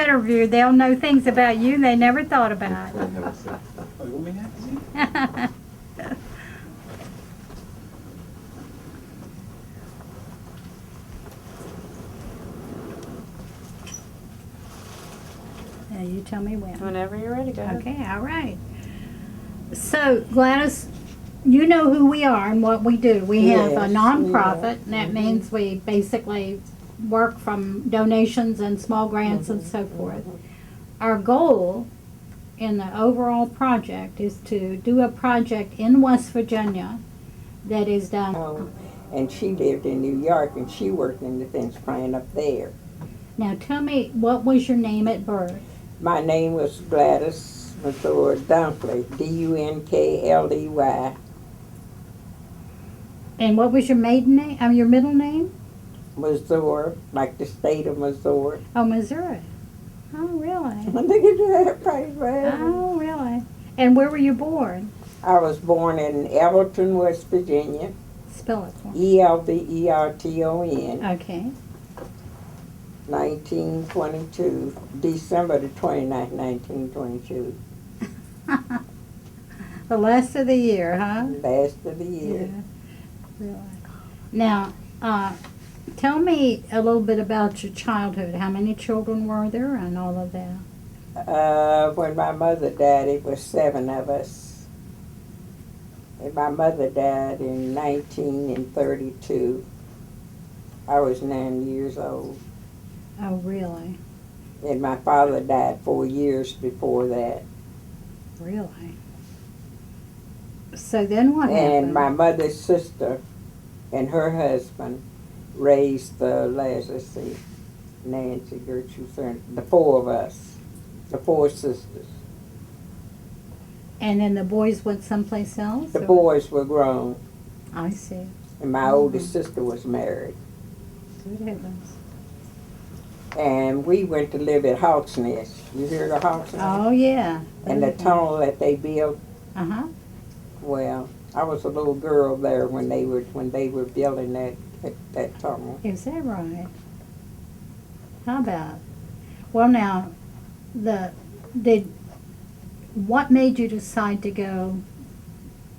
interview, they'll know things about you they never thought about. Oh, you want me to have to see? You tell me when. Whenever you're ready, go ahead. Okay, all right. So, Gladys, you know who we are and what we do. We have a Yes, nonprofit, and yeah. that means we basically work from donations and small grants and so forth. Our goal in the overall project is to do a project in West Virginia that is done. And she lived in New York, and she worked in the defense plant up there. Now, tell me, what was your name at birth? My name was Gladys Dunkley, Dunkley. And what was your maiden name? Your middle name? Missouri, like the state of Missouri. Oh, Missouri. Oh, really? Look at that, praise God. Oh, really? And where were you born? I was born in Everton, West Virginia. Spell it for me. Elberton, Okay. 1922, December the 29th, 1922. The last of the year, huh? Last of the year. Yeah. Really. Now, tell me a little bit about your childhood. How many children were there and all of that? When my mother died, it was 7 of us. And my mother died in 1932. I was 9 years old. Oh, really? And my father died 4 years before that. Really? So then what happened? And my mother's sister and her husband raised the last, let's see, Nancy, Gertrude, the 4 of us, the 4 sisters. And then the boys went someplace else? The or- boys were grown, I see. and my oldest sister was married. Good heavens. And we went to live at Hawk's Nest. You hear the Hawk's Nest? Oh, yeah. And the tunnel that they built. Uh-huh. Well, I was a little girl there when they were building that tunnel. Is that right? How about? Well, now, what made you decide to go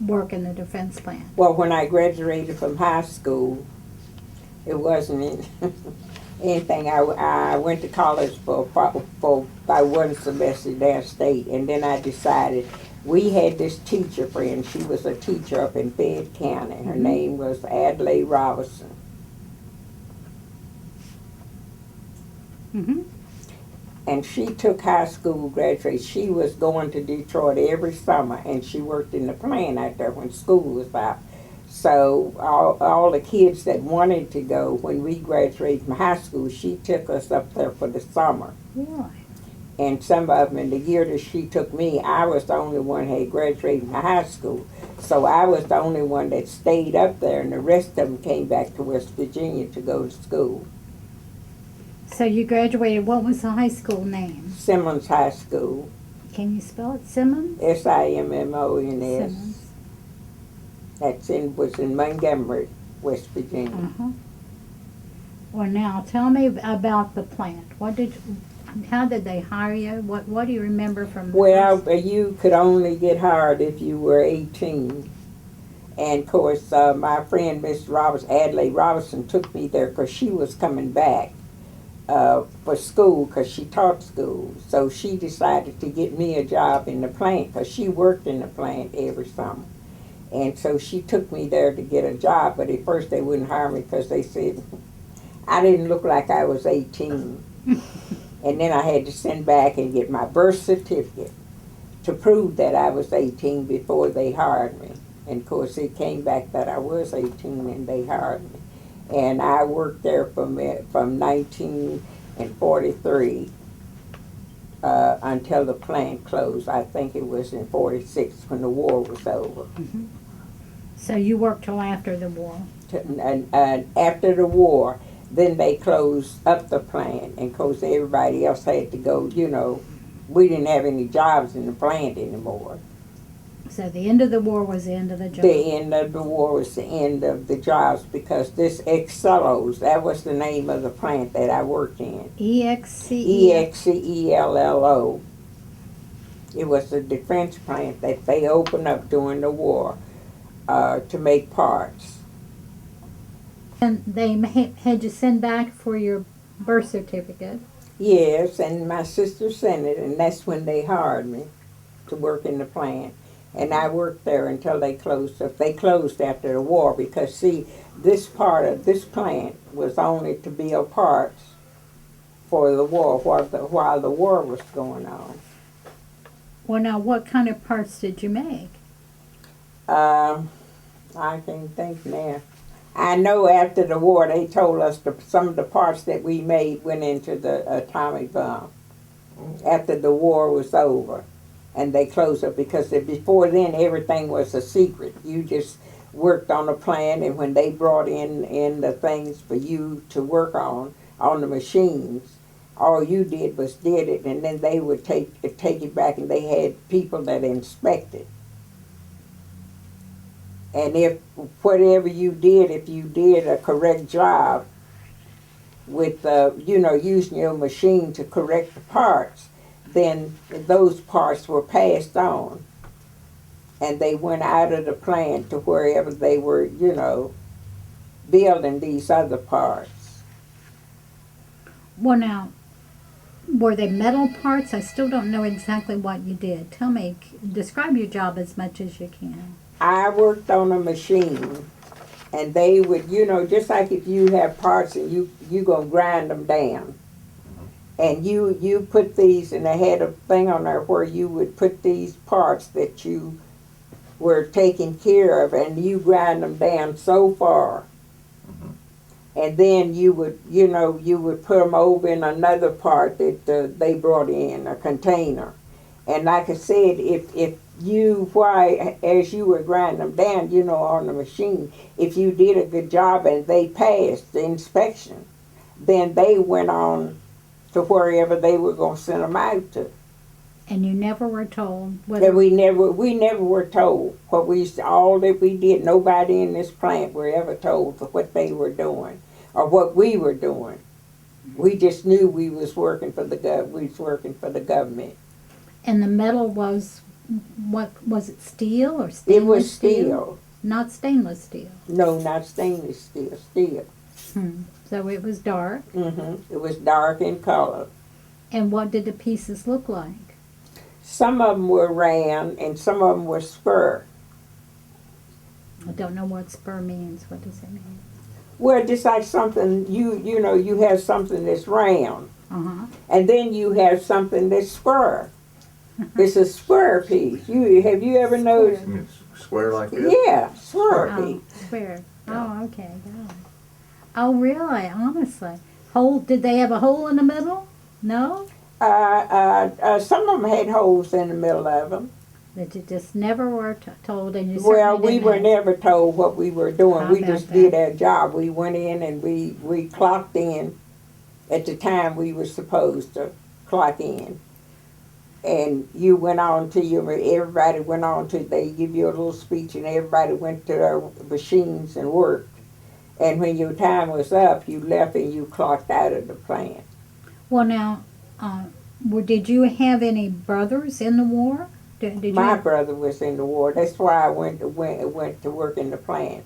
work in the defense plant? Well, when I graduated from high school, it wasn't anything. I went to college for by 1 semester downstate, and then I decided. We had this teacher friend. She was a teacher up in Fayette County. Her name was Gladys Reese. Mm-hmm. And she took high school graduate. She was going to Detroit every summer, and she worked in the plant out there when school was out. So all the kids that wanted to go, when we graduated from high school, she took us up there for the summer. Really? And some of them, in the year that she took me, I was the only one that had graduated from high school. So I was the only one that stayed up there, and the rest of them came back to West Virginia to go to school. So you graduated, what was the high school name? Simmons High School. Can you spell it? Simmons? Simmons. Simmons. Was in Montgomery, West Virginia. Uh-huh. Well, now, tell me about the plant. How did they hire you? What do you remember from the Well, first- you could only get hired if you were 18. And, of course, my friend, Miss Adlai Robinson, took me there because she was coming back for school because she taught school. So she decided to get me a job in the plant because she worked in the plant every summer. And so she took me there to get a job, but at first they wouldn't hire me because they said I didn't look like I was 18. And then I had to send back and get my birth certificate to prove that I was 18 before they hired me. And of course it came back that I was 18 and they hired me. And I worked there from 1943 until the plant closed. I think it was in 46 when the war was over. Mm-hmm. So you worked till after the war? And after the war, then they closed up the plant, and of course everybody else had to go, we didn't have any jobs in the plant anymore. So the end of the war was the end of the job. The end of the war was the end of the jobs because this Excellos, that was the name of the plant that I worked in. EXCE. EXCELLO. It was a defense plant that they opened up during the war to make parts. And they had you send back for your birth certificate. Yes, and my sister sent it, and that's when they hired me to work in the plant. And I worked there until they closed up. They closed after the war because, see, this part of this plant was only to build parts for the war while the war was going on. Well, now, what kind of parts did you make? I can't think now. I know after the war they told us some of the parts that we made went into the atomic bomb after the war was over. And they closed up because before then everything was a secret. You just worked on a plan, and when they brought in the things for you to work on the machines, all you did was did it, and then they would take it back, and they had people that inspected. And if whatever you did, if you did a correct job with using your machine to correct the parts, then those parts were passed on, and they went out of the plant to wherever they were, building these other parts. Well, now, were they metal parts? I still don't know exactly what you did. Tell me, describe your job as much as you can. I worked on a machine, and they would, just like if you have parts and you gonna grind them down. And you put these, and they had a thing on there where you would put these parts that you were taking care of, and you grind them down so far. And then you would put them over in another part that they brought in, a container. And like I said, if as you were grinding them down, on the machine, if you did a good job and they passed the inspection, then they went on to wherever they were going to send them out to. And you never were told whether... We never were told all that we did. Nobody in this plant were ever told for what they were doing or what we were doing. We just knew we was working for the government. And the metal was, what was it, steel or stainless? It was steel. Not stainless steel. No, not stainless steel. Steel. So it was dark. It was dark in color. And what did the pieces look like? Some of them were round and some of them were spur. I don't know what spur means. What does it mean? Well, just like something, you have something that's round. And then you have something that's spur. It's a spur piece. Have you ever noticed? Square like this? Yeah, spur piece. Square. Oh, okay. Got it. Oh, really? Honestly. Did they have a hole in the middle? No? Some of them had holes in the middle of them. That you just never were told, and you Well, certainly we didn't were have. never told what we were doing. How We about just that? did our job. We went in and we clocked in at the time we were supposed to clock in. And you went on to everybody went on to, they give you a little speech, and everybody went to their machines and worked. And when your time was up, you left and you clocked out of the plant. Well, now, did you have any brothers in the war? Did you My have- brother was in the war. That's why I went to work in the plant.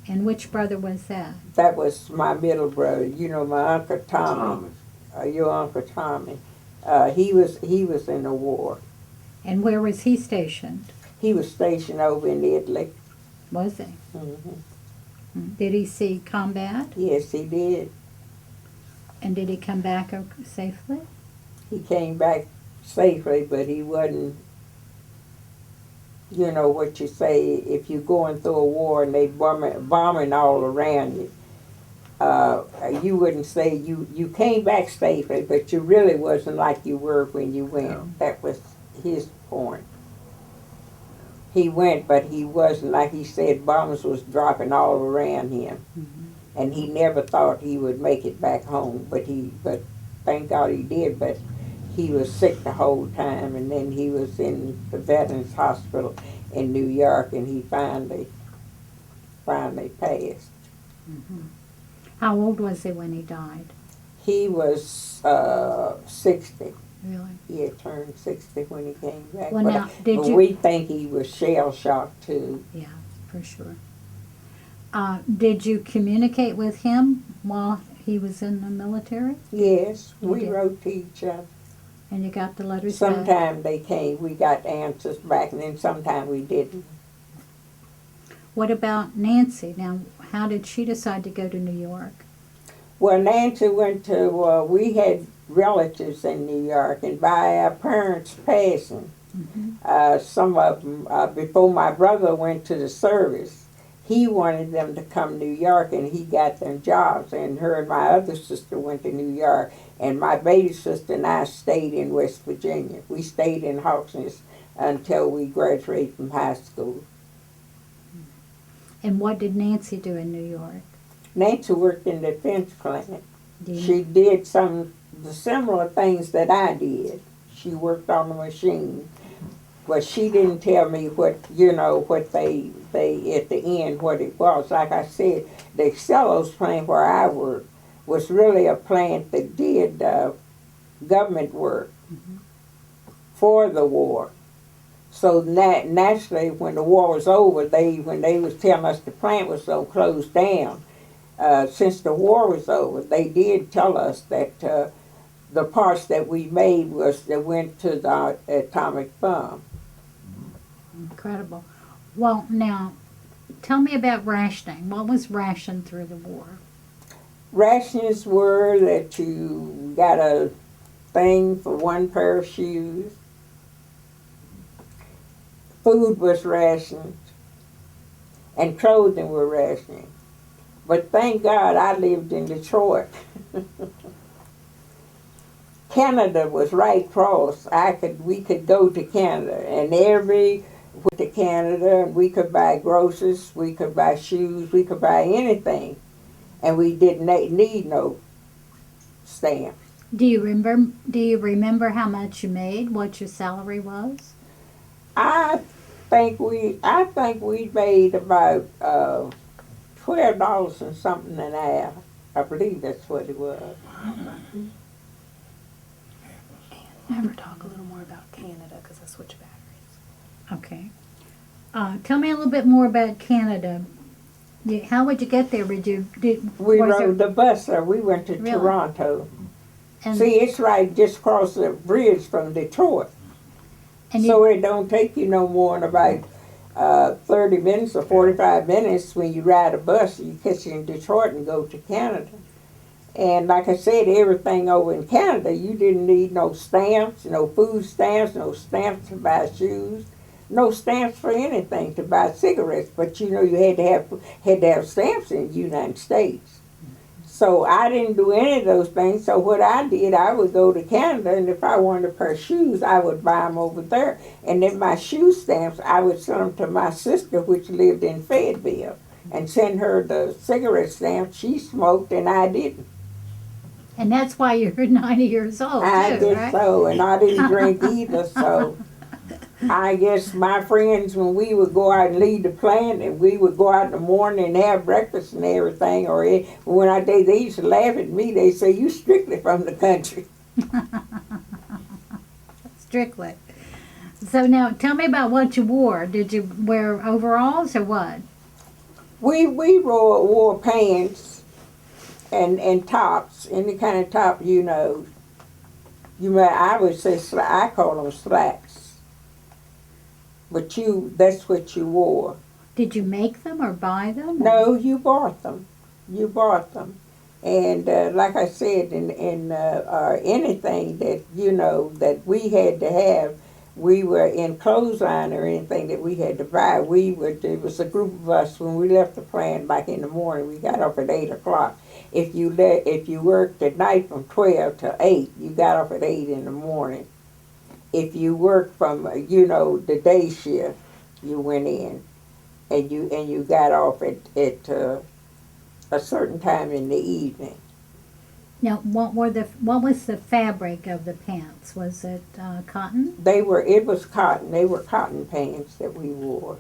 And which brother was that? That was my middle brother. My Uncle Tommy. Your Uncle Tommy. He was in the war. And where was he stationed? He was stationed over in Italy. Was he? Mm-hmm. Did he see combat? Yes, he did. And did he come back safely? He came back safely, but he wasn't, what you say, if you're going through a war and they bombing all around you, you wouldn't say you came back safely, but you really wasn't like you were when you went. No. That was his point. He went, but he wasn't, like he said, bombs was dropping all around him. And he never thought he would make it back home, but thank God he did. But he was sick the whole time, and then he was in the Veterans Hospital. in New York, and he finally passed. How old was he when he died? He was 60. Really? He had turned 60 when he came back. Well, but now, did but you? we think he was shell-shocked, too. Yeah, for sure. Did you communicate with him while he was in the military? Yes, You we did. wrote to each other. And you got the letters back? Sometimes they came, we got answers back, and then sometimes we didn't. What about Nancy? Now, how did she decide to go to New York? Well, Nancy went to, we had relatives in New York, and by our parents' passing, some of them, before my brother went to the service, he wanted them to come to New York, and he got them jobs, and her and my other sister went to New York, and my baby sister and I stayed in West Virginia. We stayed in Hawksness until we graduated from high school. And what did Nancy do in New York? Nancy worked in the defense plant. Do you She did some the similar things that I did. She worked on the machine, but she didn't tell me what what they at the end what it was. Like I said, the Excellos plant where I worked was really a plant that did government work for the war. So naturally, when the war was over, when they was telling us the plant was so closed down, since the war was over, they did tell us that the parts that we made that went to the atomic bomb. Incredible. Well, now, tell me about rationing. What was rationed through the war? Rations were that you got a thing for one pair of shoes. Food was rationed, and clothing were rationed. But thank God I lived in Detroit. Canada was right across. We could go to Canada, and went to Canada, and we could buy groceries, we could buy shoes, we could buy anything, and we didn't need no stamps. Do you remember how much you made? What your salary was? I think we made about $12 and something an hour. I believe that's what it was. Have her talk a little more about Canada because I switch batteries. Okay. Tell me a little bit more about Canada. How would you get there? We was rode the bus, or we went to Really? Toronto. And, See, it's right just across the bridge from Detroit. and So it don't take you no more than about 30 minutes or 45 minutes when you ride a bus. You catch it in Detroit and go to Canada. And like I said, everything over in Canada, you didn't need no stamps, no food stamps, no stamps to buy shoes, no stamps for anything to buy cigarettes. But you had to have stamps in the United States. So I didn't do any of those things. So what I did, I would go to Canada, and if I wanted a pair of shoes, I would buy them over there. And then my shoe stamps, I would send them to my sister, which lived in Fayetteville, and send her the cigarette stamps. She smoked, and I didn't. And that's why you're 90 years old, I too, did right? so, and I didn't drink either. So I guess my friends, when we would go out and leave the plant, and we would go out in the morning and have breakfast and everything, they used to laugh at me. They say, "You strictly from the country." Strictly. So now, tell me about what you wore. Did you wear overalls or what? We wore pants and tops, any kind of top, I would say I call them slacks. But that's what you wore. Did you make them or buy them? No, you bought them. You bought them. And like I said, in anything that, that we had to have, we were in clothesline or anything that we had to buy, it was a group of us when we left the plant back in the morning. We got off at 8 o'clock. If you worked at night from 12 to 8, you got off at 8 in the morning. If you worked from, the day shift, you went in, and you got off at a certain time in the evening. Now, what was the fabric of the pants? Was it cotton It was cotton. They were cotton pants that we wore.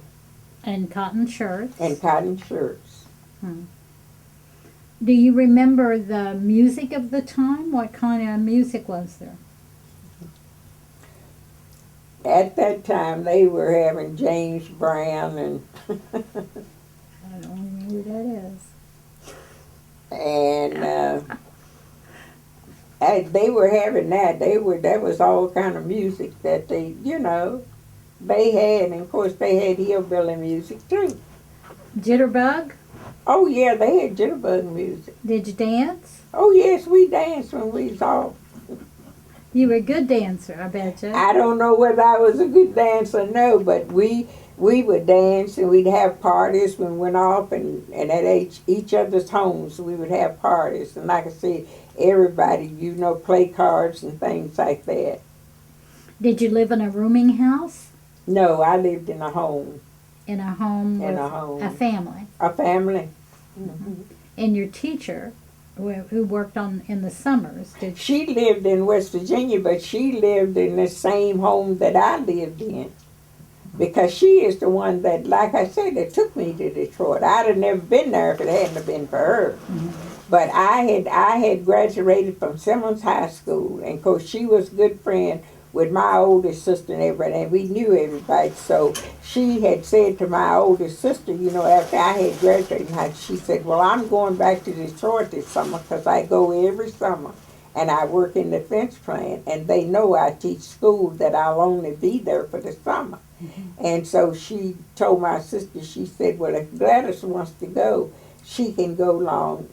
and cotton shirts? And cotton shirts. Do you remember the music of the time? What kind of music was there? At that time, they were having James Brown and I don't know who that is. and they were having that. That was all kind of music that they they had, and of course they had hillbilly music too. Jitterbug? Oh yeah, they had jitterbug music. Did you dance? Oh yes, we danced when we was off. You were a good dancer, I bet you. I don't know whether I was a good dancer or no, but we would dance and we'd have parties when we went off and at each other's homes we would have parties. And like I said, everybody, play cards and things like that. Did you live in a rooming house? No, I lived in a home. In a home In with a home. a family? A family. And your teacher, who worked in the summers, did she? She lived in West Virginia, but she lived in the same home that I lived in. Because she is the one that, like I said, that took me to Detroit. I'd have never been there if it hadn't have been for her. But I had graduated from Simmons High School, and of course she was a good friend with my oldest sister and everybody, and we knew everybody. So she had said to my oldest sister, after I had graduated, she said, well, I'm going back to Detroit this summer because I go every summer and I work in the fence plant, and they know I teach school that I'll only be there for the summer. And so she told my sister, she said, well, if Gladys wants to go, she can go along,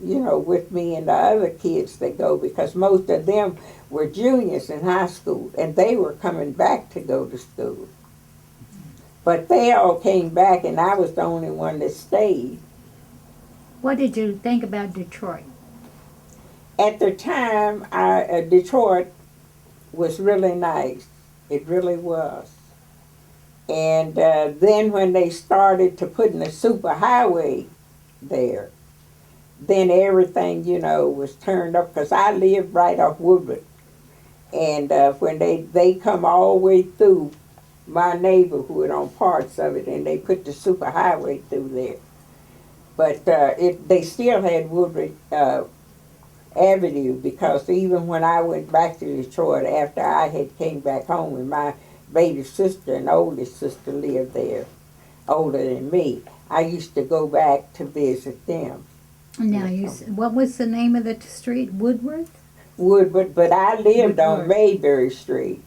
with me and the other kids that go, because most of them were juniors in high school, and they were coming back to go to school. But they all came back, and I was the only one that stayed. What did you think about Detroit? At the time, Detroit was really nice. It really was. And then when they started to put in the superhighway there, then everything, was turned up, because I lived right off Woodward. And when they come all the way through my neighborhood on parts of it, and they put the superhighway through there. But they still had Woodward Avenue, because even when I went back to Detroit after I had came back home, and my baby sister and oldest sister lived there, older than me, I used to go back to visit them. Now, what was the name of the street? Woodward? Woodward, but I lived on Mayberry Street.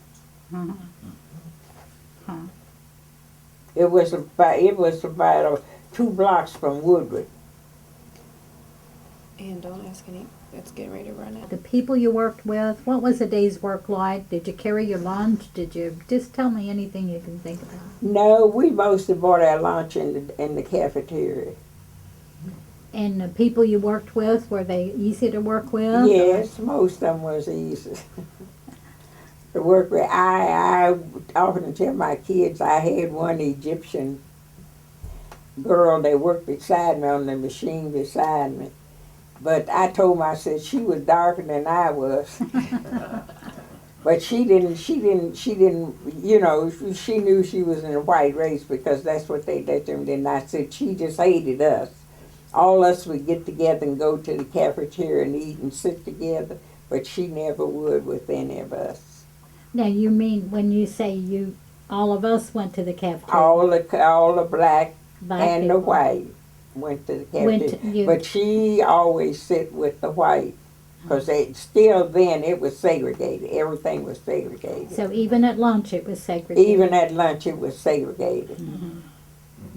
It was about 2 blocks from Woodward. And don't ask any. It's getting ready to run out. The people you worked with, what was a day's work like? Did you carry your lunch? Did you just tell me anything you can think about? No, we mostly bought our lunch in the cafeteria. And the people you worked with, were they easy to work with? Yes, most of them was easy to work with. I often tell my kids I had one Egyptian girl that worked beside me on the machine beside me. But I told myself she was darker than I was. But she didn't, she knew she was in the white race, because that's what they let them. And I said she just hated us. All us would get together and go to the cafeteria and eat and sit together, but she never would with any of us. Now, you mean when you say all of us went to the cafeteria? All the black and people. the white went to the cafeteria. But she always sit with the white, because still then it was segregated. Everything was segregated. So even at lunch it was segregated? Even at lunch it was segregated.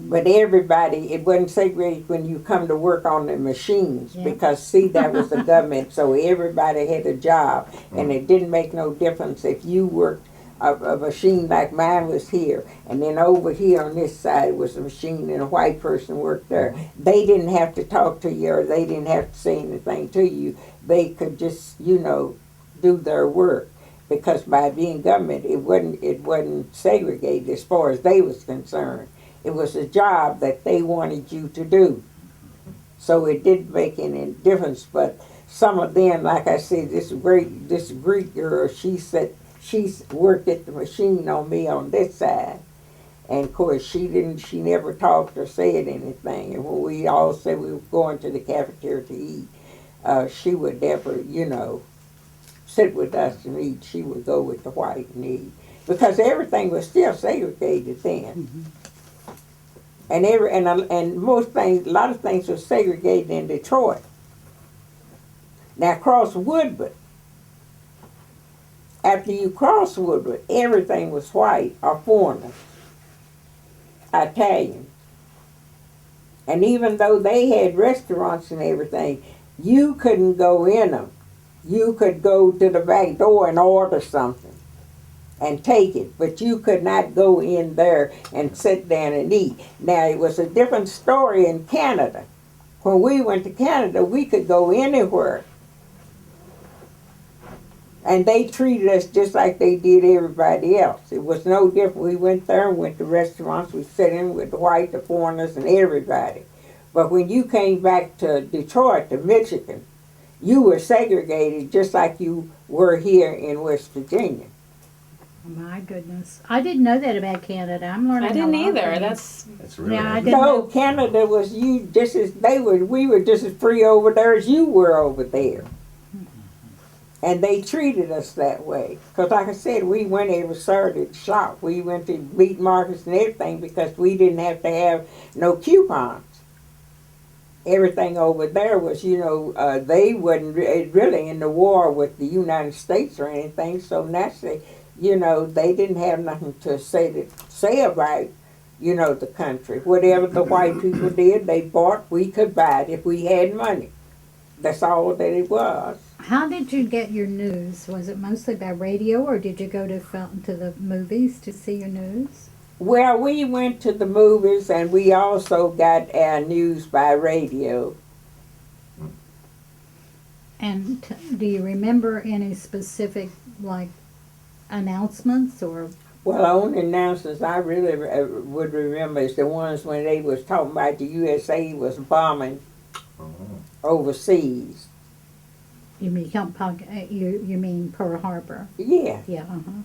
But everybody, it wasn't segregated when you come to work on the machines, because, see, that was the government, so everybody had a job, and it didn't make no difference if you worked a machine like mine was here, and then over here on this side was a machine and a white person worked there. They didn't have to talk to you, or they didn't have to say anything to you. They could just, do their work, because by being government, it wasn't segregated as far as they was concerned. It was a job that they wanted you to do. So it didn't make any difference. But some of them, like I said, this Greek girl, she's worked at the machine on me on this side. And of course, she never talked or said anything. And when we all said we were going to the cafeteria to eat, she would never, sit with us and eat. She would go with the white and eat. Because everything was still segregated then. Mm-hmm. And most things, a lot of things were segregated in Detroit. Now, across Woodward, after you cross Woodward, everything was white or foreigners, Italian. And even though they had restaurants and everything, you couldn't go in them. You could go to the back door and order something and take it, but you could not go in there and sit down and eat. Now, it was a different story in Canada. When we went to Canada, we could go anywhere. And they treated us just like they did everybody else. It was no different. We went there and went to restaurants. We sat in with the white, the foreigners, and everybody. But when you came back to Detroit, to Michigan, you were segregated just like you were here in West Virginia. My goodness. I didn't know that about Canada. I'm learning I didn't a lot either. from you. That's really Yeah, I interesting. didn't No, know. Canada was we were just as free over there as you were over there. And they treated us that way. Because like I said, we went every Saturday to shop. We went to meat markets and everything because we didn't have to have no coupons. Everything over there was, they wasn't really in the war with the United States or anything. So naturally, they didn't have nothing to say about, the country. Whatever the white people did, they bought, we could buy it if we had money. That's all that it was. How did you get your news? Was it mostly by radio, or did you go to the movies to see your news? Well, we went to the movies, and we also got our news by radio. And do you remember any specific, announcements or? Well, the only announcements I really would remember is the ones when they was talking about the USA was bombing overseas. You mean you mean Pearl Harbor? Yeah. Yeah. Uh-huh.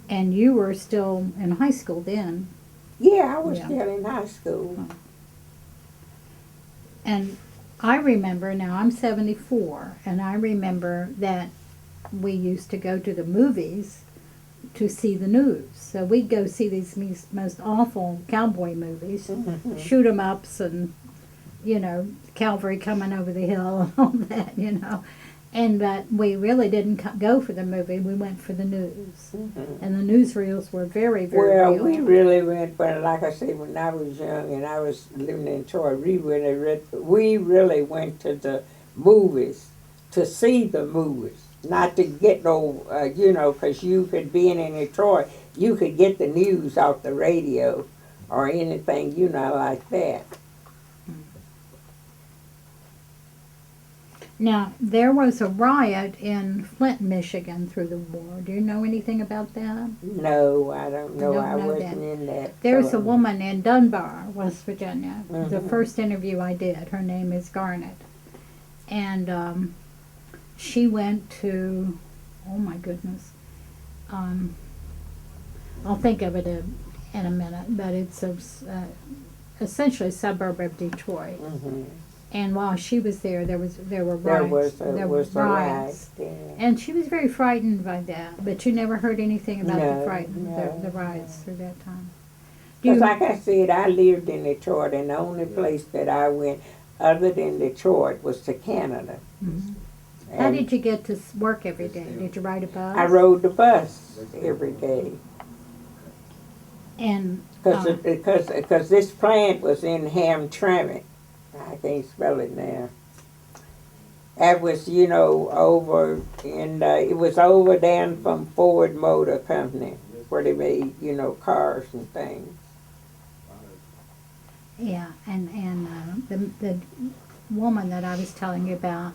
And you were still in high school then. Yeah, I was Yeah. still in high school. And I remember, now I'm 74, and I remember that we used to go to the movies to see the news. So we'd go see these most awful cowboy movies, shoot 'em ups and, cavalry coming over the hill and all that, And but we really didn't go for the movie. We went for the news. And the newsreels were very, very Well, real. we really went, but like I said, when I was young and I was living in Troy, we really went to the movies to see the movies, not to get no, because you could be in Detroit, you could get the news off the radio or anything, like that. Now, there was a riot in Flint, Michigan through the war. Do you know anything about that? No, I don't know. Don't I know wasn't that. in that. There's a woman in Dunbar, West Virginia. The Mhm. first interview I did, her name is Garnet. And she went to, oh my goodness, I'll think of it in a minute, but it's essentially a suburb of Detroit. Mhm. And while she was there, there were There riots. was a riots. riot. Yeah. And she was very frightened by that. But you never heard anything about No. the riots through that time. Because like I said, I lived in Detroit, and the only place that I went other than Detroit was to Canada. Mhm. How And did you get to work every day? Did you ride a bus? I rode the bus every day. And Because this plant was in Hamtramck. I can't spell it now. That was, over in, it was over down from Ford Motor Company, where they made, cars and things. yeah, and the woman that I was telling you about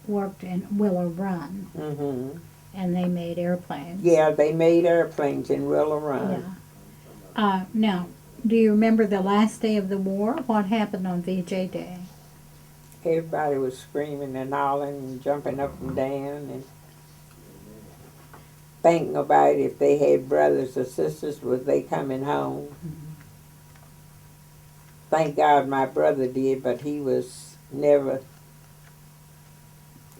worked in Willow Run, Hmm. and they made airplanes. Yeah, they made airplanes in Willow Run. Yeah. Now, do you remember the last day of the war? What happened on VJ Day? everybody was screaming and hollering and jumping up and down and thinking about if they had brothers or sisters, was they coming home. Thank God my brother did, but he was never,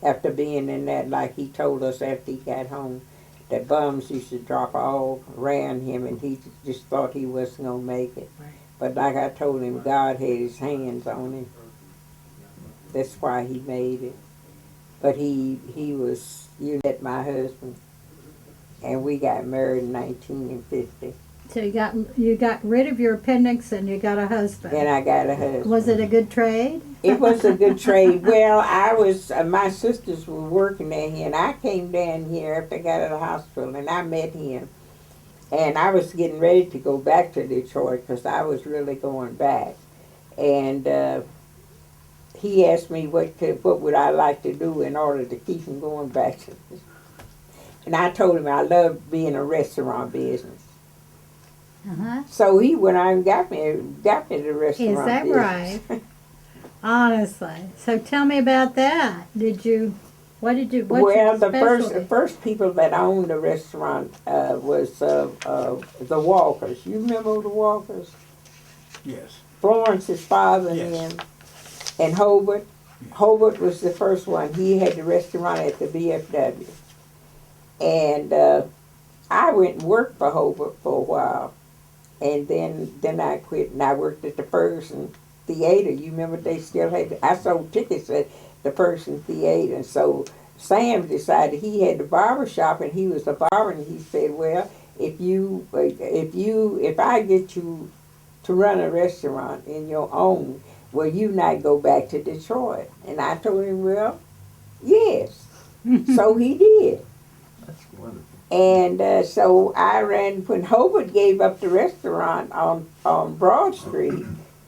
after being in that, like he told us after he got home, that bums used to drop all around him and he just thought he wasn't going to make it. Right. But like I told him, God had his hands on him. That's why he made it. But he was, you met my husband, and we got married in 1950. So you got rid of your appendix and you got a husband. And I got a husband. Was it a good trade? It was a good trade. Well, I was, my sisters were working there, and I came down here after I got out of the hospital, and I met him. And I was getting ready to go back to Detroit because I was really going back. And he asked me what would I like to do in order to keep him going back to this. And I told him I loved being in a restaurant business. Uh-huh. So he went out and got me the restaurant Is that business. right? Honestly. So tell me about that. What's Well, your the specialty? first people that owned the restaurant was the Walkers. You remember the Walkers? Yes. Florence's father and Yes. him. And Hobart. Hobart was the first one. He had the restaurant at the VFW. And I went and worked for Hobart for a while. And then I quit and I worked at the Ferguson Theater. You remember they still had, I sold tickets at the Ferguson Theater. And so Sam decided he had the barber shop and he was a barber, and he said, well, if I get you to run a restaurant in your own, will you not go back to Detroit? And I told him, well, yes. So he did. That's wonderful. And so I ran, when Hobart gave up the restaurant on Broad Street,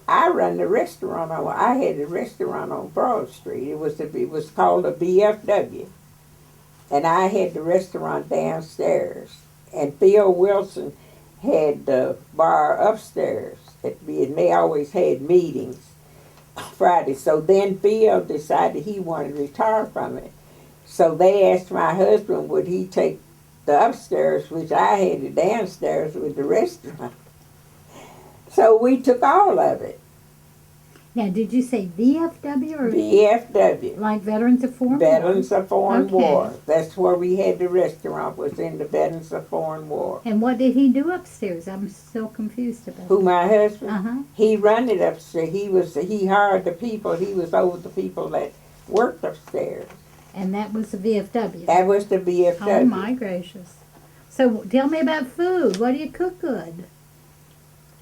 I ran the restaurant I had a restaurant on Broad Street. It was called a BFW. And I had the restaurant downstairs. And Phil Wilson had the bar upstairs. And they always had meetings Friday. So then Phil decided he wanted to retire from it. So they asked my husband, would he take the upstairs, which I had the downstairs with the restaurant. So we took all of it. Now, did you say VFW or VFW. like Veterans of Foreign War? Veterans of Foreign Okay. War. That's where we had the restaurant, was in the Veterans of Foreign War. And what did he do upstairs? I'm so confused about Who, my husband? Uh-huh. He run it upstairs. He hired the people. He was over the people that worked upstairs. And that was the VFW. That was the VFW. Oh my gracious. So tell me about food. What do you cook good?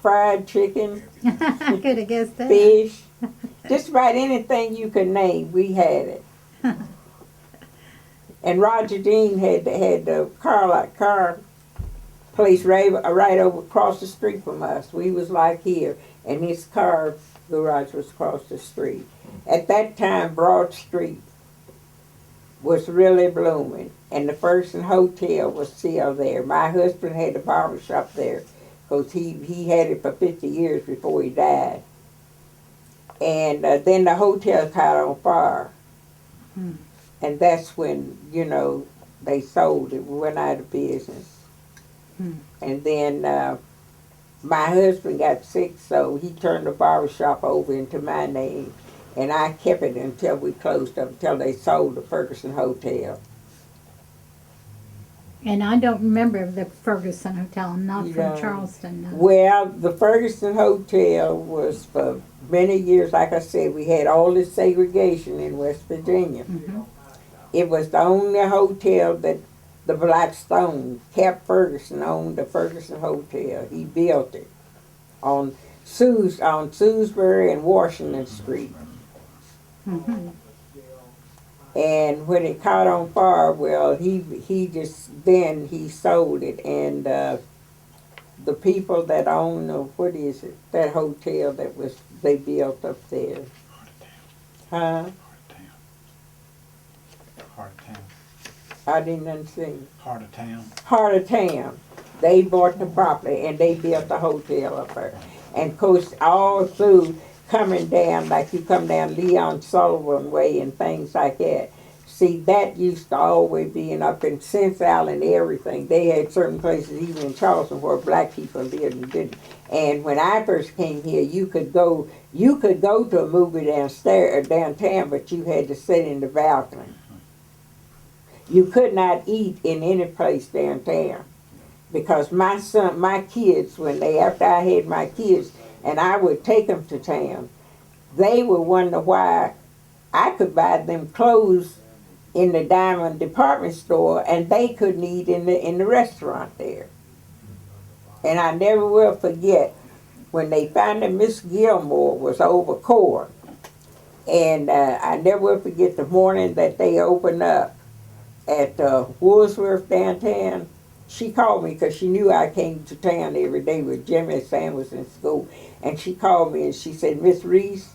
Fried chicken, I could have guessed that. fish, just about anything you could name, we had it. And Roger Dean had the car place right over across the street from us. We was like here, and his car garage was across the street. At that time, Broad Street was really blooming, and the Ferguson Hotel was still there. My husband had a barber shop there, because he had it for 50 years before he died. And then the hotel caught on fire. And that's when, they sold it, went out of business. And then my husband got sick, so he turned the barber shop over into my name. And I kept it until we closed up, until they sold the Ferguson Hotel. And I don't remember the Ferguson Hotel. I'm not You from don't? Charleston. No. Well, the Ferguson Hotel was for many years, like I said, we had all this segregation in West Virginia. Mm-hmm. It was the only hotel that the Blackstone, Cap Ferguson owned the Ferguson Hotel. He built it on Sewsbury and Washington Street. Mm-hmm. And when it caught on fire, well, he sold it, and the people that own that hotel they built up there. Huh? Heart of Town. I didn't understand. Heart of Town. Heart of Town. They bought the property and they built the hotel up there. And of course, all through coming down, like you come down Leon Sullivan Way and things like that. See, that used to always be up in Centre Island, everything. They had certain places, even in Charleston, where black people lived and didn't. And when I first came here, you could go to a movie downstairs, downtown, but you had to sit in the balcony. You could not eat in any place downtown. Because my kids, after I had my kids, and I would take them to town, they would wonder why I could buy them clothes in the Diamond department store and they couldn't eat in the restaurant there. And I never will forget when they found that Miss Gilmore was over court. And I never will forget the morning that they opened up at Woolsworth downtown. She called me because she knew I came to town every day with Jimmy and Sam was in school. And she called me and she said, Miss Reese,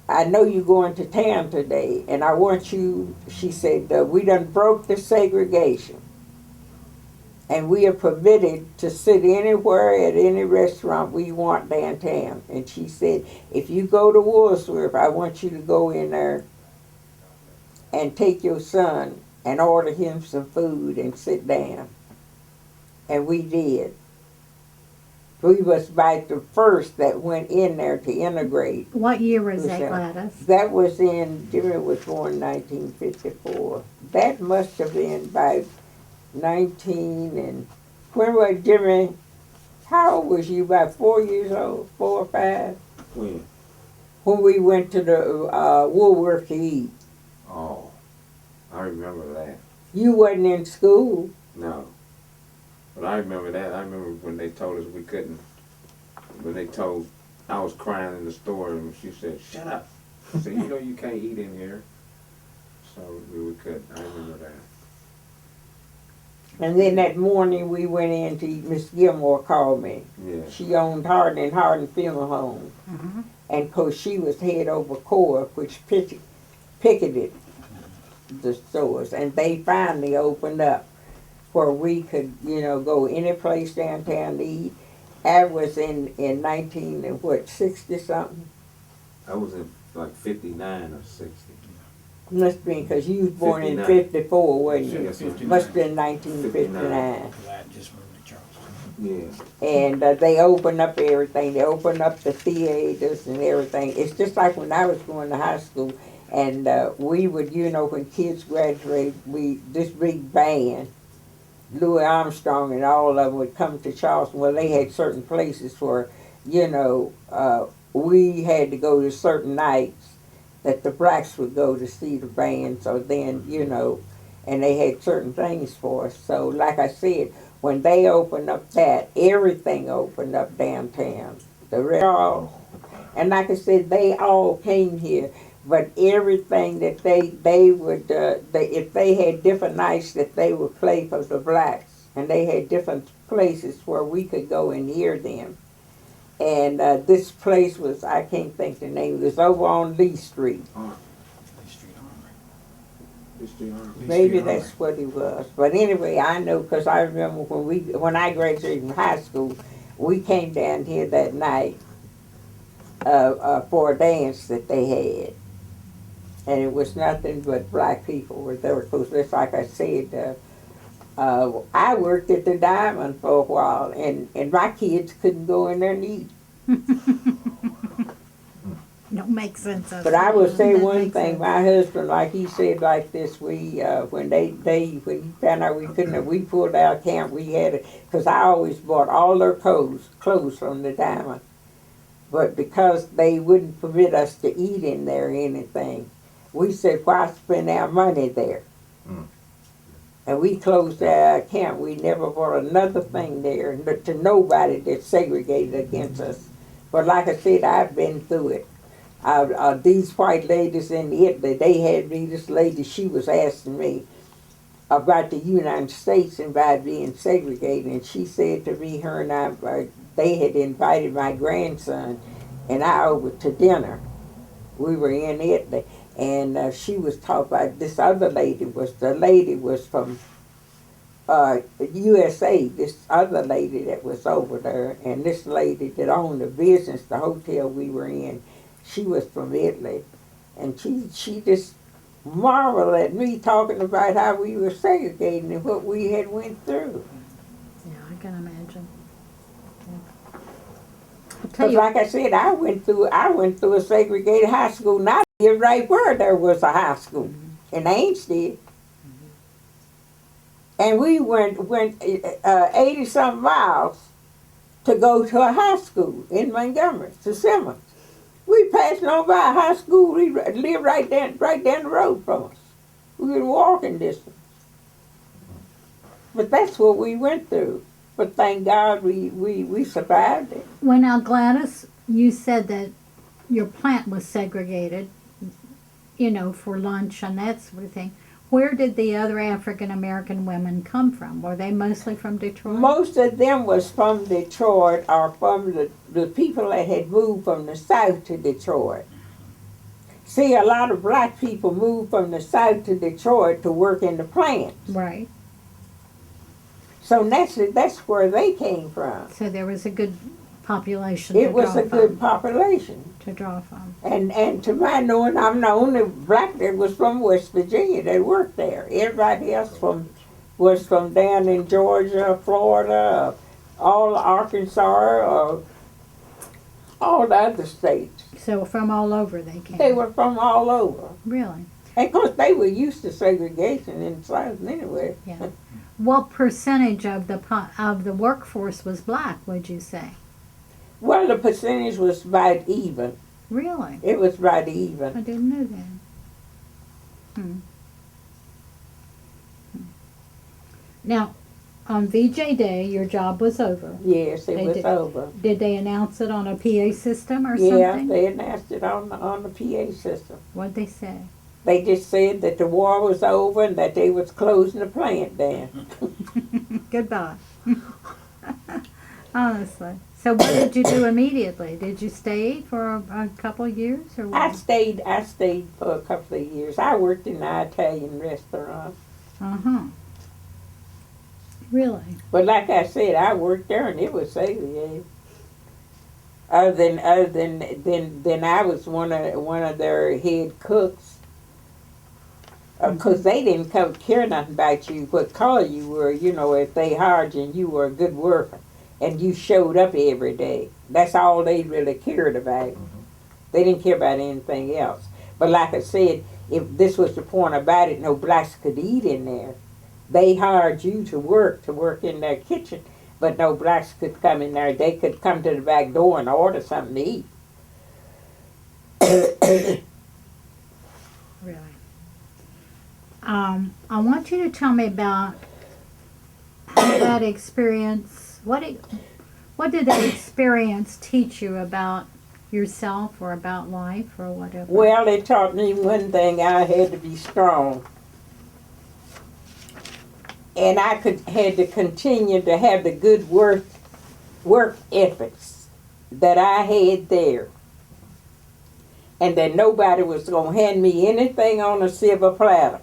I know you're going to town today, and I want you, she said, we done broke the segregation. And we are permitted to sit anywhere at any restaurant we want downtown. And she said, if you go to Woolsworth, I want you to go in there and take your son and order him some food and sit down. And we did. We was about the first that went in there to integrate. What year was that, Gladys? That was Jimmy was born in 1954. That must have been by 19 and, when was Jimmy, how old was you, about 4 years old, 4 or 5? When? When we went to the Woolworth to eat. Oh, I remember that. You wasn't in school. No. But I remember that. I remember when they told us we couldn't. When they told, I was crying in the store and she said, shut up. I said, you know you can't eat in here. So we couldn't. I remember that. And then that morning we went in to eat. Miss Gilmore called me. Yeah. She owned Hardin Funeral Home. Mm-hmm. And of course she was head over CORE, which picketed the stores. And they finally opened up where we could, go any place downtown to eat. I was in 60 something? I was in like 59 or 60. Must have been because you was born 59. in 54, wasn't you? Yeah, 59. Must have been 1959. Glad just moved to Charleston. Yeah. And they opened up everything. They opened up the theaters and everything. It's just like when I was going to high school, and we would, when kids graduated, this big band, Louis Armstrong and all of them would come to Charleston. Well, they had certain places where, we had to go to certain nights that the blacks would go to see the band. So then, and they had certain things for us. So like I said, when they opened up that, everything opened up downtown. And like I said, they all came here. But everything that they would, if they had different nights that they would play for the blacks, and they had different places where we could go and hear them. And this place was, I can't think the name, it was over on Lee Street. Maybe that's what it was. But anyway, I know because I remember when I graduated from high school, we came down here that night for a dance that they had. And it was nothing but black people were there. Because just like I said, I worked at the Diamond for a while, and my kids couldn't go in there and eat. Don't make sense of it. But I will say That one makes thing. sense. My husband, like he said, like this, when he found out we couldn't, we pulled out camp. We had it because I always bought all their clothes from the Diamond. But because they wouldn't permit us to eat in there or anything, we said, why spend our money there? Mm. And we closed our camp. We never bought another thing there to nobody that segregated against us. But like I said, I've been through it. These white ladies in Italy, they had me, this lady, she was asking me about the United States and about being segregated. And she said to me, her and I, they had invited my grandson and I over to dinner. We were in Italy. And she was talking about this other lady was from USA, this other lady that was over there, and this lady that owned the business, the hotel we were in, She was from Italy, and she just marveled at me talking about how we were segregated and what we had went through. Yeah, I can imagine. Yeah. I'll tell Because you, like I said, I went through a segregated high school, not here right where there was a high school in Ainstead. And we went 80-something miles to go to a high school in Montgomery, to Simmons. We passing on by a high school. We lived right down the road from us. We were walking distance. But that's what we went through. But thank God we survived it. well, now Gladys, you said that your plant was segregated, you know, for lunch and that sort of thing. Where did the other African American women come from? Were they mostly from Detroit? Most of them was from Detroit or from the people that had moved from the South to Detroit. See, a lot of black people moved from the South to Detroit to work in the plants. Right. So that's where they came from. So there was a good population It was a good population. to draw from. And to my knowing, I'm the only black that was from West Virginia that worked there. Everybody else was from down in Georgia, Florida, all Arkansas, all the other states. So from all over they came. They were from all over. Really? And of course, they were used to segregation in the South anyway. Yeah. What percentage of the workforce was black, would you say? Well, the percentage was about even. Really? It was about I even. didn't know that. Now, on VJ Day, your job was over. Yes, it They was did. over. Did they announce it on a PA system or Yeah, something? they announced it on the PA system. What'd they say? They just said that the war was over and that they was closing the plant down. Goodbye. Honestly. So what did you do immediately? Did you stay for a couple of years or what? I stayed for a couple of years. I worked in an Italian restaurant. Uh-huh. Really? But like I said, I worked there and it was segregated. Other than I was one of their head cooks. Because they didn't care nothing about you, what color you were, you know, if they hired you and you were a good worker and you showed up every day. That's all they really cared about. They didn't care about anything else. But like I said, if this was the point about it, no blacks could eat in there. They hired you to work in their kitchen, but no blacks could come in there. They could come to the back door and order something to eat. Really? I want you to tell me about how that experience, what did that experience teach you about yourself or about life or whatever? Well, it taught me one thing: I had to be strong. And I had to continue to have the good work ethics that I had there. And that nobody was going to hand me anything on a silver platter.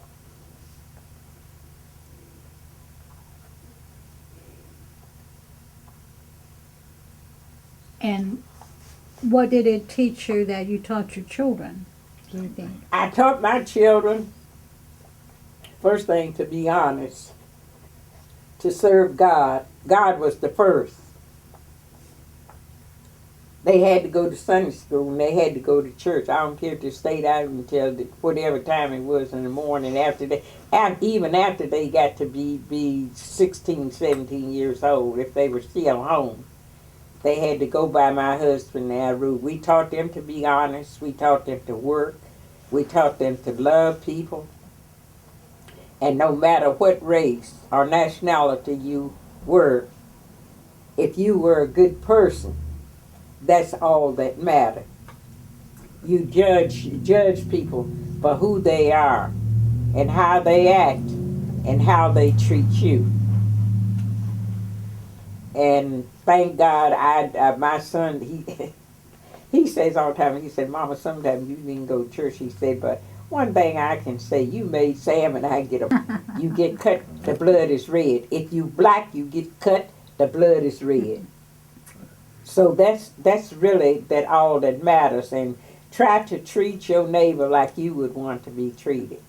And what did it teach you that you taught your children, do you think? I taught my children, first thing, to be honest, to serve God. God was the first. They had to go to Sunday school and they had to go to church. I don't care if they stayed out until whatever time it was in the morning even after they got to be 16, 17 years old, if they were still home. They had to go by my husband and I ruled. We taught them to be honest. We taught them to work. We taught them to love people. And no matter what race or nationality you were, if you were a good person, that's all that mattered. You judge people for who they are and how they act and how they treat you. And thank God, my son, he says all the time, he said, Mama, sometimes you didn't go to church. He said, but one thing I can say, you made Sam and I you get cut, the blood is red. If you black, you get cut, the blood is red. So that's really all that matters. And try to treat your neighbor like you would want to be treated.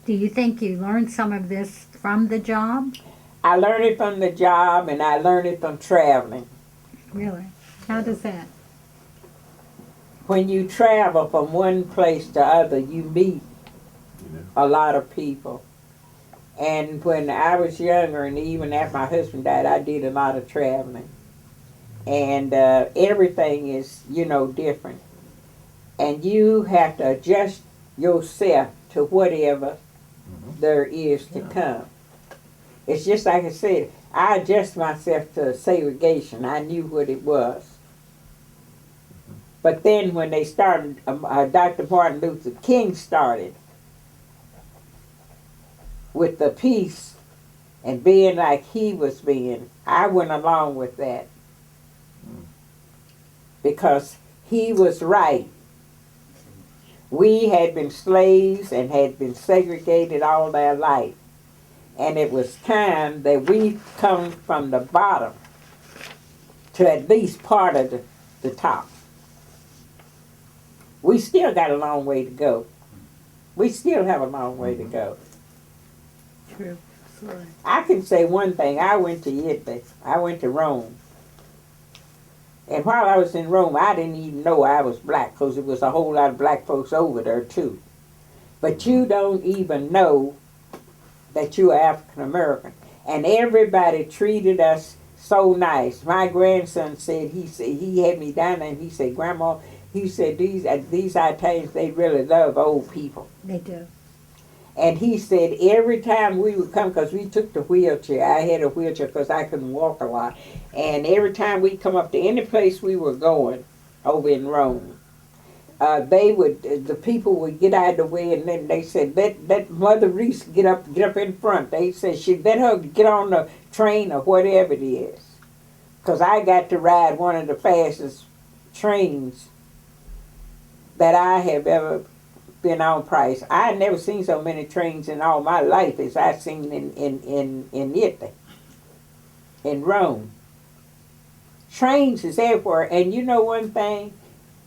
Do you think you learned some of this from the job? I learned it from the job, and I learned it from traveling. Really? How does that? When you travel from one place to other, you meet a lot of people. And when I was younger, and even after my husband died, I did a lot of traveling. And everything is, different. And you have to adjust yourself to whatever there is to come. It's just like I said, I adjust myself to segregation. I knew what it was. But then when they started, Dr. Martin Luther King started with the peace and being like he was being, I went along with that. Because he was right. We had been slaves and had been segregated all their life. And it was time that we come from the bottom to at least part of the top. We still got a long way to go. We still have a long way to go. True. I can say one thing. I went to Italy. I went to Rome. And while I was in Rome, I didn't even know I was black because there was a whole lot of black folks over there too. But you don't even know that you're African American. And everybody treated us so nice. My grandson said, he had me down there and he said, Grandma, he said, these Italians, they really love old people. They do. And he said every time we would come, because we took the wheelchair, I had a wheelchair because I couldn't walk a lot. And every time we come up to any place we were going over in Rome, the people would get out of the way, and then they said, let Mother Reese get up in front. They said, let her get on the train or whatever it is. Because I got to ride one of the fastest trains that I have ever been on Price. I had never seen so many trains in all my life as I seen in Italy, in Rome. Trains is everywhere, and you know one thing,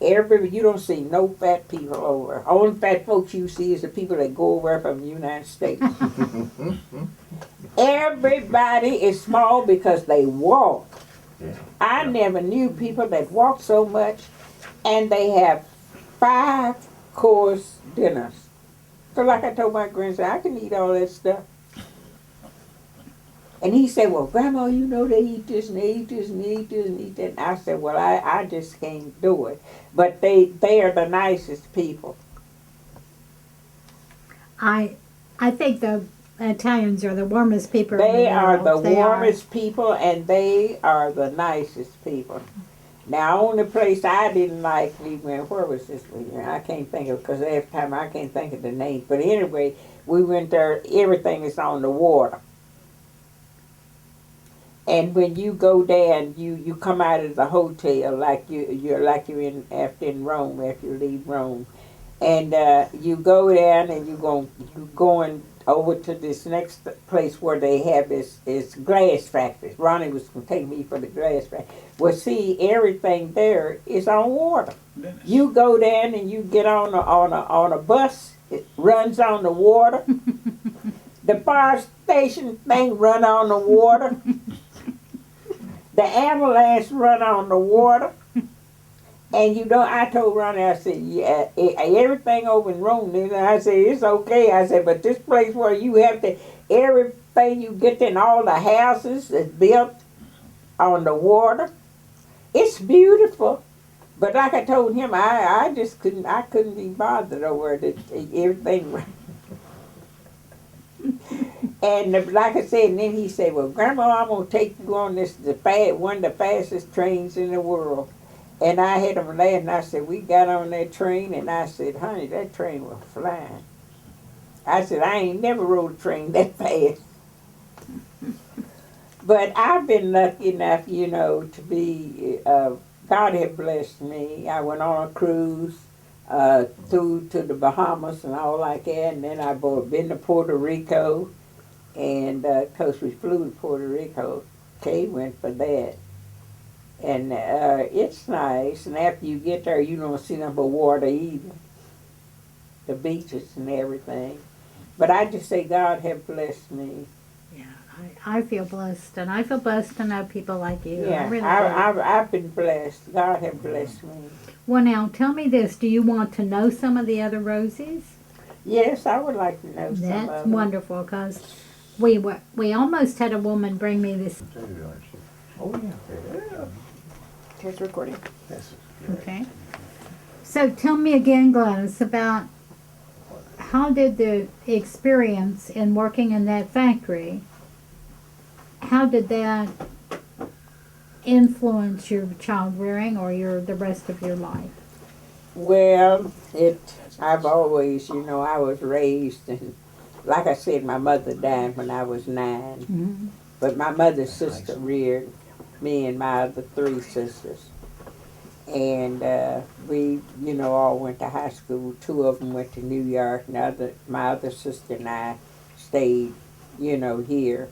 you don't see no fat people over. Only fat folks you see is the people that go over from the United States. Everybody is small because they walk. I never knew people that walk so much, and they have 5-course dinners. So like I told my grandson, I can eat all that stuff. And he said, well, Grandma, they eat this and they eat this and they eat this and eat that. And I said, well, I just can't do it. But they are the nicest people. I think the Italians are the warmest people They in the are world. the warmest people, and they are the nicest people. Now, only place I didn't like, we went, where was this? I can't think of, because every time I can't think of the name. But anyway, we went there, everything is on the water. And when you go down, you come out of the hotel like you're in Rome after you leave Rome, and you go down and you're going over to this next place where they have this glass factory. Ronnie was going to take me for the glass factory. Well, see, everything there is on water. You go down and you get on a bus. It runs on the water. The fire station thing run on the water. The ambulance run on the water. And I told Ronnie, I said, yeah, everything over in Rome, I said, it's okay. I said, but this place where you have to, everything you get in, all the houses is built on the water. It's beautiful. But like I told him, I just couldn't be bothered over everything. And like I said, and then he said, well, Grandma, I'm going to take you on one of the fastest trains in the world. And I had him laugh, and I said, we got on that train, and I said, honey, that train was flying. I said, I ain't never rode a train that fast. But I've been lucky enough, to be, God had blessed me. I went on a cruise through to the Bahamas and all like that, and then I've been to Puerto Rico, and of course we flew to Puerto Rico. Kay went for that. And it's nice. And after you get there, you don't see nothing but water either. The beaches and everything. But I just say God have blessed me. Yeah, I feel blessed, and I feel blessed to know people like you. Yeah, I really do. I've been blessed. God have blessed me. Well, now, tell me this. Do you want to know some of the other Rosies? Yes, I would like to know some That's of them. wonderful, because we almost had a woman bring me this. Oh, yeah. Here's recording. Okay. So tell me again, Gladys, about how did the experience in working in that factory, how did that influence your child rearing or the rest of your life? Well, I've always, I was raised, and like I said, my mother died when I was 9. Mm-hmm. But my mother's sister reared me and my other 3 sisters. And we, all went to high school. 2 of them went to New York, and my other sister and I stayed, here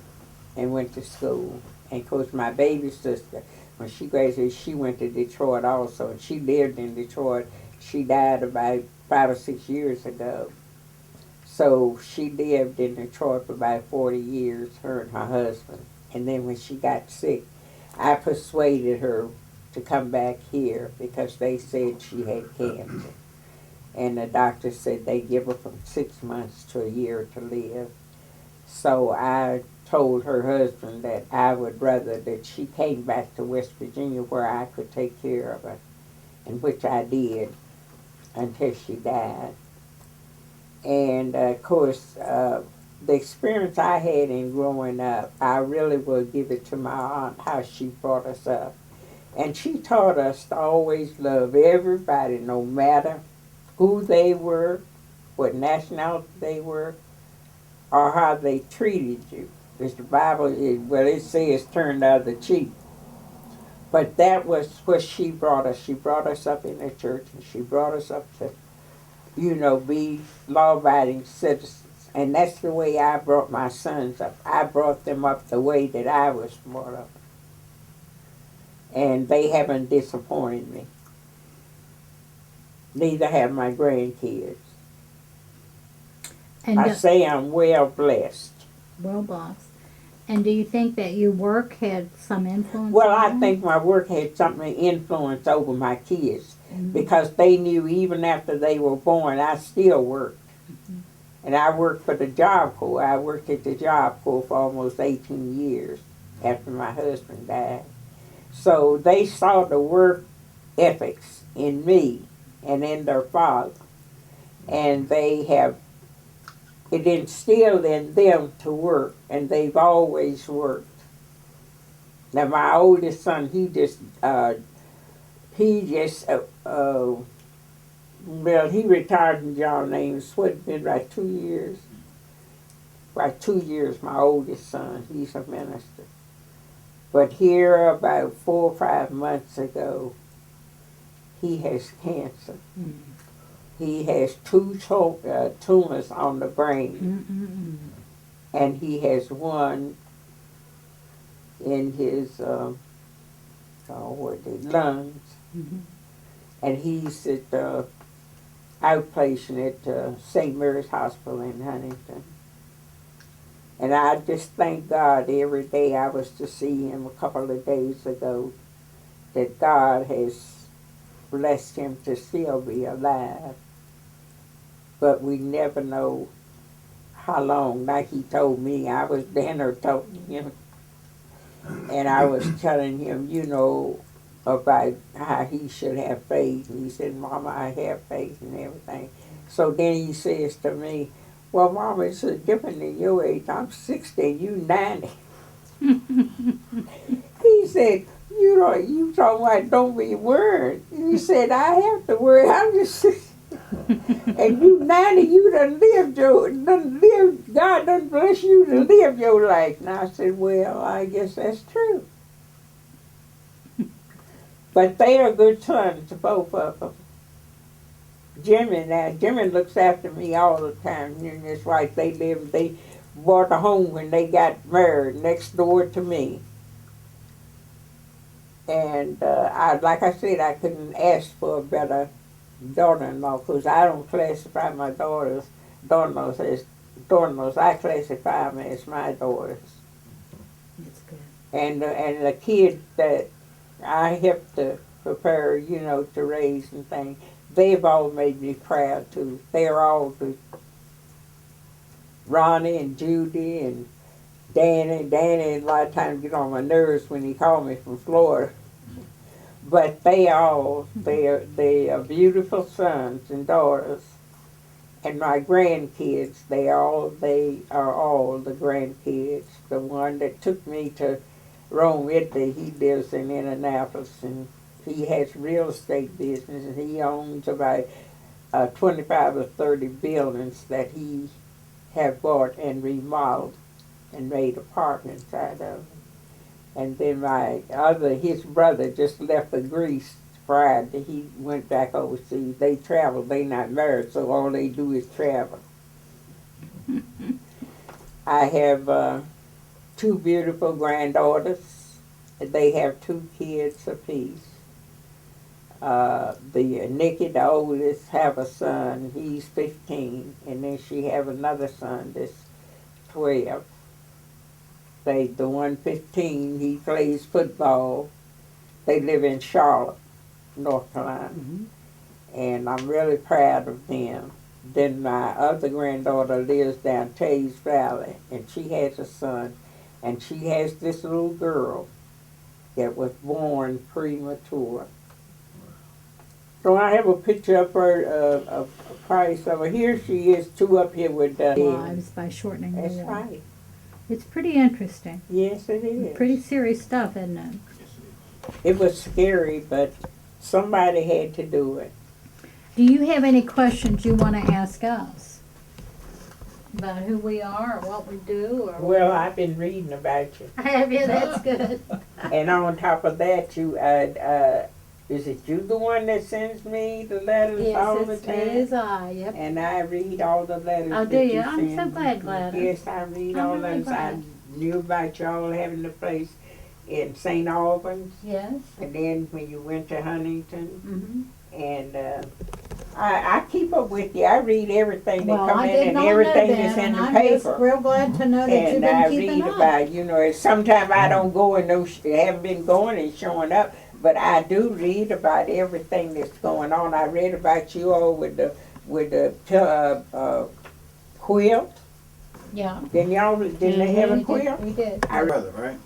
and went to school. And of course, my baby sister, when she graduated, she went to Detroit also, and she lived in Detroit. She died about 5 or 6 years ago. So she lived in Detroit for about 40 years, her and her husband. And then when she got sick, I persuaded her to come back here because they said she had cancer. And the doctor said they give her from 6 months to a year to live. So I told her husband that I would rather that she came back to West Virginia where I could take care of her, and which I did until she died. And of course, the experience I had in growing up, I really will give it to my aunt, how she brought us up. And she taught us to always love everybody, no matter who they were, what nationality they were, or how they treated you. Because the Bible, it says turn the other cheek. But that was what she brought us. She brought us up in the church, and she brought us up to, be law-abiding citizens. And that's the way I brought my sons up. I brought them up the way that I was brought up. And they haven't disappointed me. Neither have my grandkids. And I say I'm well blessed. well, boss. And do you think that your work had some influence? Well, on I that? think my work had something influence over my kids, Mhm. because they knew even after they were born, I still worked. Mhm. And I worked for the Job Corps. I worked at the Job Corps for almost 18 years after my husband died. So they saw the work ethics in me and in their father. And it instilled in them to work, and they've always worked. Now my oldest son, he retired in John Ames, what, been about 2 years? About 2 years, my oldest son, he's a minister. But here about 4 or 5 months ago, he has cancer. Mm. He has 2 tumors on the brain, and he has one in his lungs. Mm-hmm. And he's at outpatient at St. Mary's Hospital in Huntington. And I just thank God every day. I was to see him a couple of days ago, that God has blessed him to still be alive. But we never know how long. Like he told me, I was dinner talking to him, and I was telling him, about how he should have faith. And he said, Mama, I have faith and everything. So then he says to me, well, Mama, it's different than your age. I'm 60 and you 90. He said, you talking about don't be worried. He said, I have to worry. I'm just 60. And you 90, you God done bless you to live your life. And I said, well, I guess that's true. But they are good sons, both of them. Jimmy looks after me all the time. And his wife, they bought a home when they got married next door to me. And like I said, I couldn't ask for a better daughter-in-law because I don't classify my daughter-in-laws as daughter-in-laws. I classify them as my daughters. It's good. And the kids that I helped to prepare, to raise and things, they've all made me proud too. They're all the Ronnie and Judy and Danny. Danny a lot of times get on my nerves when he called me from Florida. But they are beautiful sons and daughters. And my grandkids, they are all the grandkids. The one that took me to Rome, Italy, he lives in Indianapolis, and he has real estate business, and he owns about 25 or 30 buildings that he have bought and remodeled and made apartments out of. And then his brother just left for Greece Friday. He went back overseas. They travel. They not married, so all they do is travel. I have 2 beautiful granddaughters. They have 2 kids apiece. Nikki, the oldest, have a son. He's 15, and then she have another son that's 12. The one 15, he plays football. They live in Charlotte, North Carolina, and I'm really proud of them. Then my other granddaughter lives down Tays Valley, and she has a son, and she has this little girl that was born premature. So I have a picture of her, of Price over here. She is 2 up here with Lives by shortening the That's war. right. It's pretty interesting. Yes, it is. Pretty serious stuff, isn't it? It was scary, but somebody had to do it. Do you have any questions you want to ask us about who we are or what we do? Or Well, I've been reading about you. have you? That's good. And on top of that, is it you the one that sends me the letters all the Yes, time? it is I. Yep. And I read all the letters. Oh, that do you? you I'm so send. glad, Gladys. Yes, I read I'm all really those. I glad. knew about y'all having the place in St. Albans, Yes. and then when you went to Huntington, Mm-hmm. and I keep up with you. I read everything that Well, come I in did and not know everything that, that's in and the I'm paper. just real glad to know that you've And been I keeping read up. about, sometimes I don't go and haven't been going and showing up, but I do read about everything that's going on. I read about you all with the quilt. Yeah. Didn't they have a We quilt? did. We did. I Brother, right?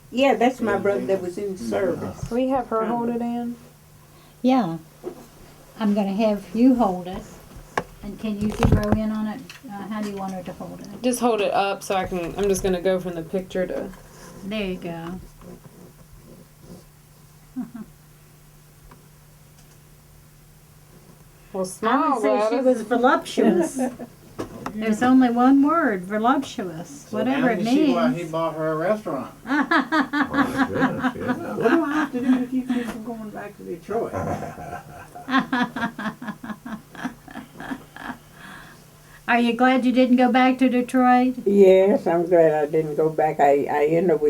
Yeah, that's my brother that was in service. We have her hold it in. Yeah. I'm going to have you hold it. And can you zero in on it? How do you want her to hold it? Just hold it up so I can. I'm just gonna go from the picture to. There you go. Well, I smile, would say she Gladys. was voluptuous. There's only one word, voluptuous, So whatever now it you see why he means. bought her a restaurant. Oh my goodness, yeah. What do I have to do to keep you from going back to Detroit? Are you glad you didn't go back to Detroit? Yes, I'm glad I didn't go back. I ended up with